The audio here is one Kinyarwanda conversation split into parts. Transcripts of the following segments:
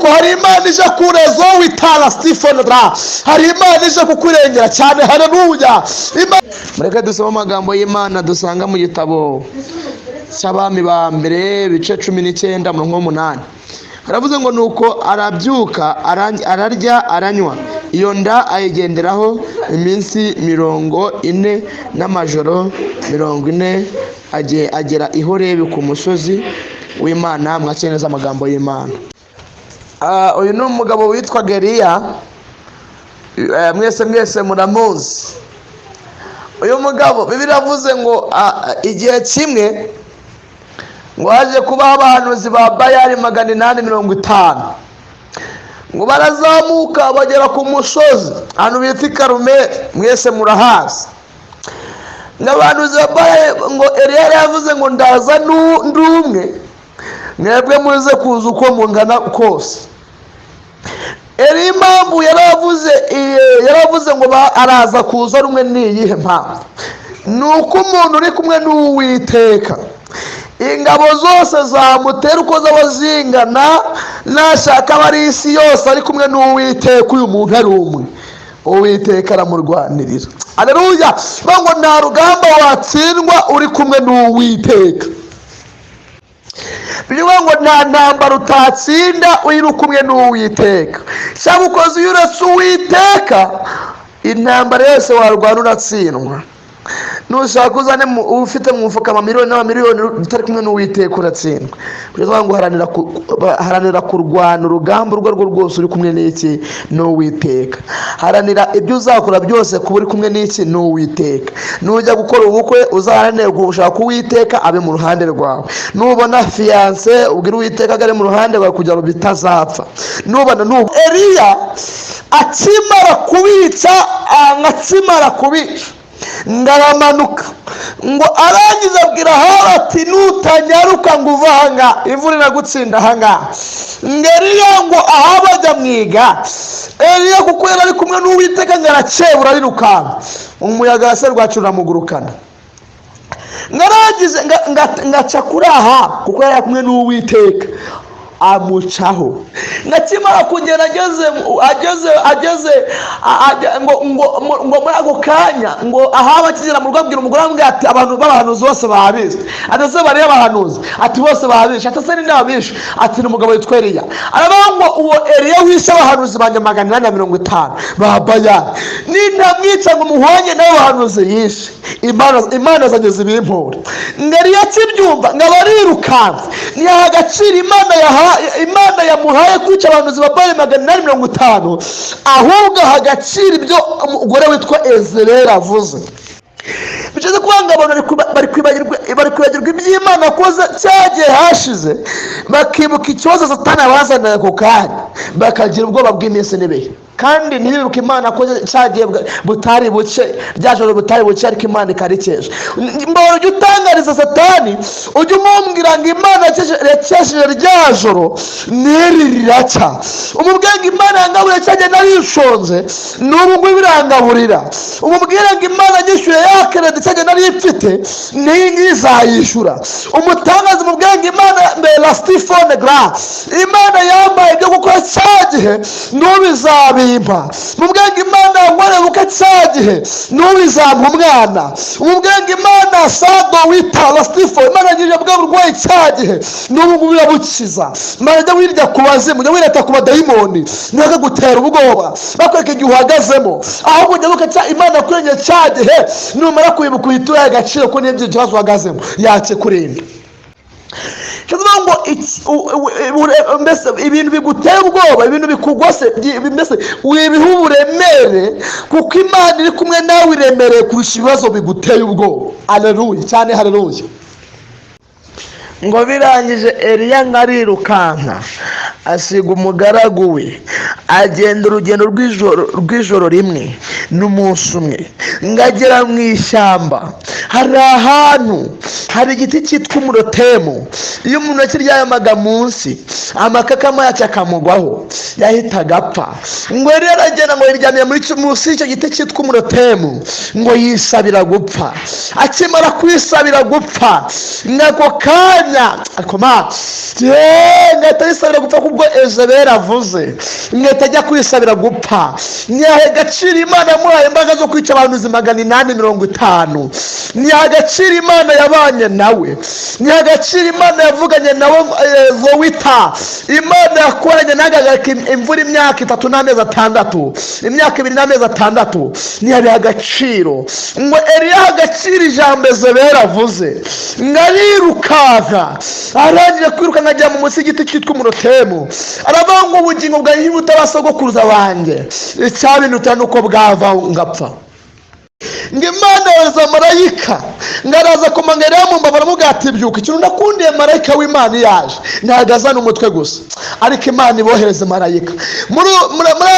ariko hari Imana ije kurezo witala Stephen dra, hari Imana ije kukurengera cyane. Haleluya. Mureke dusoma amagambo y'Imana dusanga mu gitabo cy'Abami ba mbere bice 19:8. Haravuze ngo nuko arabyuka ararya aranywa, iyo nda ayigenderaho iminsi 40 n'amajoro 40, agera i Horebu ku musozi w'Imana. Mwakeneza amagambo y'Imana. Uyu ni umugabo witwa Eliya, mwese muramuzi. Uyu mugabo Bibiliya yavuze ngo igihe kimwe ngo haje kuba abahanuzi ba Bayali 850, ngo barazamuka bagera ku musozi ahantu bita Karumeli, mwese murahazi. N'abahanuzi ba Bayali ngo Eliya yavuze ngo ndaza ndumwe, mwebwe muze kuza uko mungana kose. Eri impamvu yaravuze ngo araza kuza rumwe niyihe mpamvu? Nuko umuntu uri kumwe n'Uwiteka, ingabo zose zamutera uko zaba zingana, nashaka bari isi yose ari kumwe n'Uwiteka, uyu muntu ari umwe, Uwiteka aramurwanirira. Haleluya. Ngo nta rugamba watsindwa uri kumwe n'Uwiteka. Bivuga ngo nta ntambara utatsinda uri kumwe n'Uwiteka. Cyangwa ukoze iyo uretse Uwiteka, intambara yose warwana uratsindwa. Nushaka uzane ufite mu mufuka amamiliyoni utari kumwe n'Uwiteka uratsindwa. Bivuga ngo haranira kurwana urugamba urwo rwose uri kumwe n'iki? n'Uwiteka. Haranira ibyo uzakora byose kuba uri kumwe n'iki? n'Uwiteka. Nujya gukora ubukwe uzaharanire gushaka Uwiteka abe mu ruhande rwawe. Nubona fiance ubwira Uwiteka agare mu ruhande rwawe kugira ngo bitazapfa. Eliya akimara kubica ndaramanuka ngo arangiza abwira Ahabu ati nutanyaruka ngo uva hanga imvura iragutsinda hanga. Eliya ngo Ahabu ajya mwiga. Eliya kuko yari ari kumwe n'Uwiteka ngarakebura arirukanka, umuyaga wase rwacu uramugurukana. Ngarangize ngaca kuri Ahabu kuko yari kumwe n'Uwiteka, amucaho. Ngakimara kugera ageze ngo muri ako kanya ngo Ahabu akigera mu rugo abwira umugore amubwira ati abantu b'abahanuzi bose bahabishe. Atase bari abahanuzi, ati bose bahabishe. Atase ni n'ababishe, ati n'umugabo witwa Eliya. Aravuga ngo uwo Eliya wishe abahanuzi banje 850 ba Bayali, nintamwica ngo muhonye n'abahanuzi yishe, Imana zanjye zibimpura. Eliya kibyumva ngo barirukanze, niyaha agaciro Imana yamuhaye kwica abahanuzi ba Bayali 850, ahubwo hagaciro ibyo umugore witwa Ezerera avuze. Bicaze kwanga abantu bari kwibagirwa iby'Imana akoze cyagiye hashize, bakibuka ikibazo Satani abazanaye ku kanya, bakagira ubwoba bw'iminsi n'ibihe. Kandi ntibibuke Imana akoze cyagiye butari buce, ryajoro butari buce, ariko Imana ikarikesha. Mbona ujya utangariza Satani, ujya umumbwira ngo Imana yakesheje ryajoro n'iri riraca. Umubwenge Imana yangaburiye cyagiye narishonze, n'ubu birangaburira. Umubwire ngo Imana yishyuye yakerede cyagiye nari ifite, n'iyi ngizayishura. Umutangaza umubwenge Imana mbere Stephen dra, Imana yambaye ibyo gukora cyagihe n'ubizabimpa. Umubwenge Imana ngore buka cyagihe n'ubizampa umwana. Umubwenge Imana sado witala Stephen, Imana yije bwa burwayi cyagihe n'ubu birabukiza. Imana jya wirya kubazimu, jya wirata ku badayimoni, ntaga gutera ubwoba bakwereka igihe uhagazemo. Ahubwo jya buka Imana kurengera cyagihe, numara kwibuka uyitura agaciro ko n'ibyo kibazo uhagazemo yace kurinda. Mbese ibintu biguteye ubwoba, ibintu bikugose, mbese wibiha uburemere, kuko Imana iri kumwe nawe iremereye kurusha ibibazo biguteye ubwoba. Haleluya cyane, haleluya. Ngo birangije Eliya ngarirukanka asiga umugaragu we agenda urugendo rw'ijoro rimwe n'umunsi umwe, ngagera mu ishyamba. Hari ahantu hari igiti cyitwa umurotemu. Iyo umuntu akiryamaga munsi, amakakama yacyo akamugwaho, yahitaga apfa. Ngo rero aragenda ngo yiryamiye munsi y'icyo giti cyitwa umurotemu, ngo yisabira gupfa. Akimara kwisabira gupfa, n'ako kanya ngahita yisabira gupfa, kubwo Ezebeli avuze, ngahita ajya kwisabira gupfa. Ntiyahe agaciro Imana yamuhaye imbaraga zo kwica abantu 850. Ntiyahe agaciro Imana yabanye nawe, ntiyahe agaciro Imana yavuganye nawe Vowita. Imana yakoranye n'agaga imvura imyaka 3 n'amezi 6, imyaka 2 n'amezi 6. Ntiyahe agaciro. Ngo Eliya agaciro ijambo Ezebeli avuze, ngarirukaga. Arangije kwiruka ngajya mu munsi y'igiti cyitwa umurotemu. Aravuga ngo ubugingo bwanjye ntibutabasogokuruza banjye, icyabinduta nuko bwava ngapfa. Ngo Imana yohereza marayika, ngaraza kumangera mu mbabara mugati byuka. Ikintu nakundiye marayika w'Imana yaje, ntagazana umutwe gusa, ariko Imana ibohereze marayika. Muri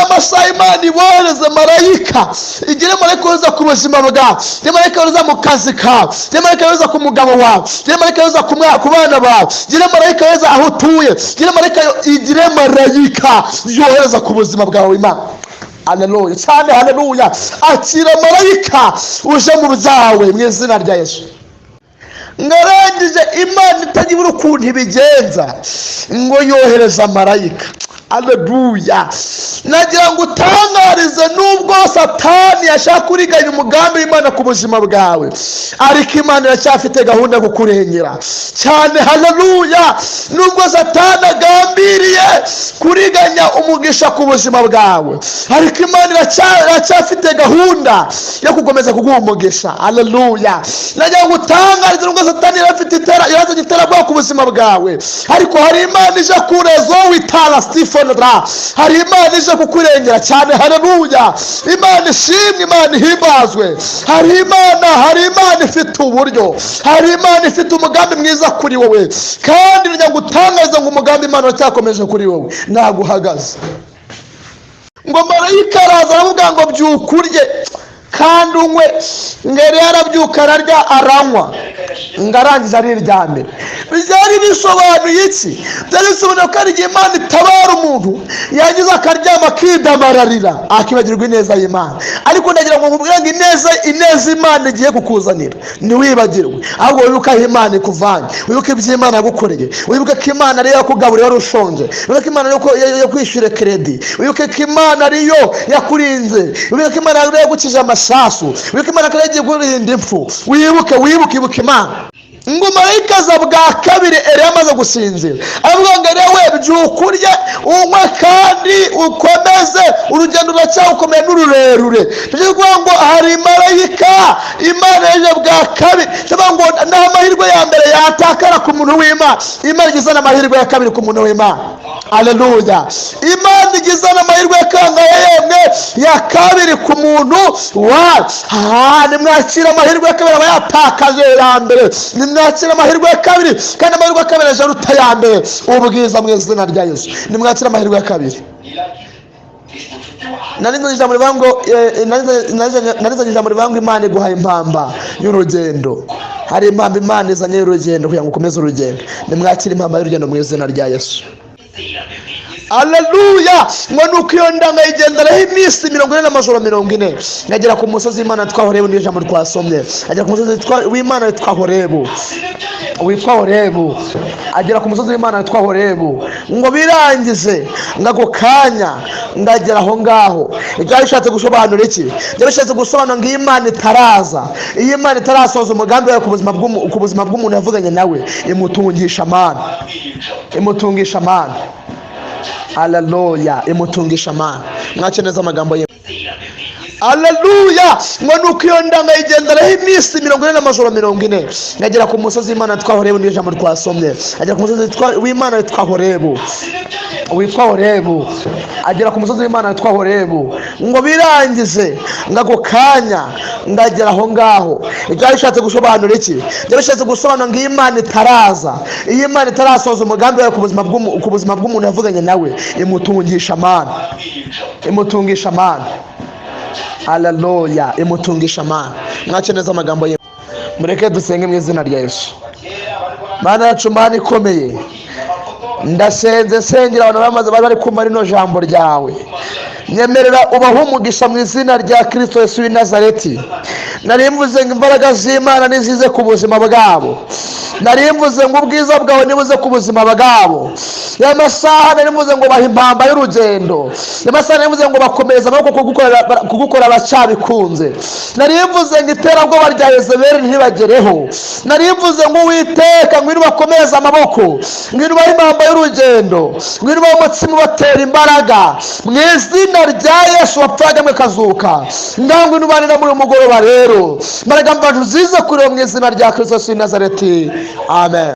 amasaha Imana ibohereze marayika, igire marayika yohereza ku buzima bwawe, igire marayika yohereza mu kazi kawe, igire marayika yohereza ku mugabo wawe, igire marayika yohereza ku bana bawe, igire marayika yohereza aho utuye, igire marayika yohereza ku buzima bwawe Imana. Haleluya cyane, haleluya. Akira marayika uje mu byawe mu izina rya Yesu. Ngarangije Imana itagira ukuntu ibigenza, ngo yohereza marayika. Haleluya. Nagira ngo utangarize, nubwo Satani yashaka kuriganya umugambi w'Imana ku buzima bwawe, ariko Imana iracyafite gahunda yo kukurengera cyane. Haleluya. Nubwo Satani agambiriye kuriganya umugisha ku buzima bwawe, ariko Imana iracyafite gahunda yo gukomeza kuguha umugisha. Haleluya. Nagira ngo utangarize, nubwo Satani yaraza iterabwoba ku buzima bwawe, ariko hari Imana ije kurezo witara Stephen. Hari Imana ije kukurengera cyane. Haleluya. Imana ishimwe, Imana ihimbazwe. Hari Imana ifite uburyo, hari Imana ifite umugambi mwiza kuri wowe, kandi njya gutangariza ngo umugambi Imana uracyakomeje kuri wowe, naguhagaze. Ngo marayika araza aravuga ngo byuka urye kandi unywe. Ngere yarabyuka ararya aranywa, ngarangiza ariryamye. Byari bisobanuye iki? Byari bisobanuye ko ari igihe Imana itabara umuntu yagize akaryama akidamararira, akibagirwa ineza y'Imana. Ariko ndagira ngo nkubwire ngo ineza Imana igiye kukuzanira ntiwibagirwe, ahubwo wibuke aho Imana ikuvanye, wibuke ibyo Imana yagukoreye, wibuke ko Imana ariyo yakugaburiye wari ushonje, wibuke ko Imana ariyo yakwishyura kredi, wibuke ko Imana ariyo yakurinze, wibuke ko Imana ariyo yagukije amasasu, wibuke Imana ko yagiye kurinda impfu. Wibuke Imana. Ngo marayika aza bwa kabiri Eliya amaze gusinzira, avuga ngo Eliya byuka urye unywe kandi ukomeze, urugendo ruracyawukomeye n'ururerure. Tuvuga ngo hari marayika Imana yaje bwa kabiri. Tuvuga ngo nta mahirwe ya mbere yatakara ku muntu w'Imana, Imana igizana amahirwe ya kabiri ku muntu w'Imana. Haleluya. Imana igizana amahirwe ya kabiri ku muntu wa nimwakira amahirwe ya kabiri aba yatakaje ya mbere. Nimwakira amahirwe ya kabiri, kandi amahirwe ya kabiri aje aruta ya mbere ubwiza mu izina rya Yesu. Nimwakira amahirwe ya kabiri. Narizo ijambo rivango Imana iguhaye impamba y'urugendo. Hari impamba Imana izanye y'urugendo kugira ngo ukomeze urugendo. Nimwakira impamba y'urugendo mu izina rya Yesu. Haleluya. Ngo nuko iyo ndanga igenderaho iminsi 40 n'amajoro 40, ngagera ku musozi w'Imana witwa Horebu. Niyo jambo twasomye, agera ku musozi w'Imana witwa Horebu, agera ku musozi w'Imana witwa Horebu. Ngo birangize ngako kanya ndagera aho ngaho. Ibyo bishatse gusobanura iki? Ibyo bishatse gusobanura ngo Imana itaraza, iyo Imana itarasoza umugambi wayo ku buzima bw'umuntu yavuganye nawe, imutungisha amana. Haleluya. Imutungisha amana. Mwace neza amagambo ye. Haleluya. Ngo nuko iyo ndanga igenderaho iminsi 40 n'amajoro 40, ngagera ku musozi w'Imana witwa Horebu. Niyo jambo twasomye, agera ku musozi w'Imana witwa Horebu, agera ku musozi w'Imana witwa Horebu. Ngo birangize ngako kanya ndagera aho ngaho. Ibyo bishatse gusobanura iki? Ibyo bishatse gusobanura ngo iyo Imana itaraza, iyo Imana itarasoza umugambi wayo ku buzima bw'umuntu yavuganye nawe, imutungisha amana, imutungisha amana. Haleluya, imutungisha amana. Mwace neza amagambo ye. Mureke dusenge mu izina rya Yesu. Mana yacu, Mana ikomeye, ndasenze sengera abantu bari kumva rino jambo ryawe. Nyemerera ubahe umugisha mu izina rya Kristo Yesu w'i Nazareti. Nari mvuze ngo imbaraga z'Imana nizize ku buzima bwabo. Nari mvuze ngo ubwiza bwawe nibuze ku buzima bwabo. Ya masaha nari mvuze ngo bahe impamba y'urugendo. Ya masaha nari mvuze ngo bakomereza amaboko kugukora bacabikunze. Nari mvuze ngo iterabwoba rya Yezebeli ntibagereho. Nari mvuze ngo Uwiteka ngwino bakomereza amaboko, ngwino bahe impamba y'urugendo, ngwino bahe umutsima ubatera imbaraga mu izina rya Yesu wapfaga mwe kazuka. Ngwino ubanira muri umugoroba rero. Imbaraga mbantu zize kuri mu izina rya Kristo w'i Nazareti. Amen.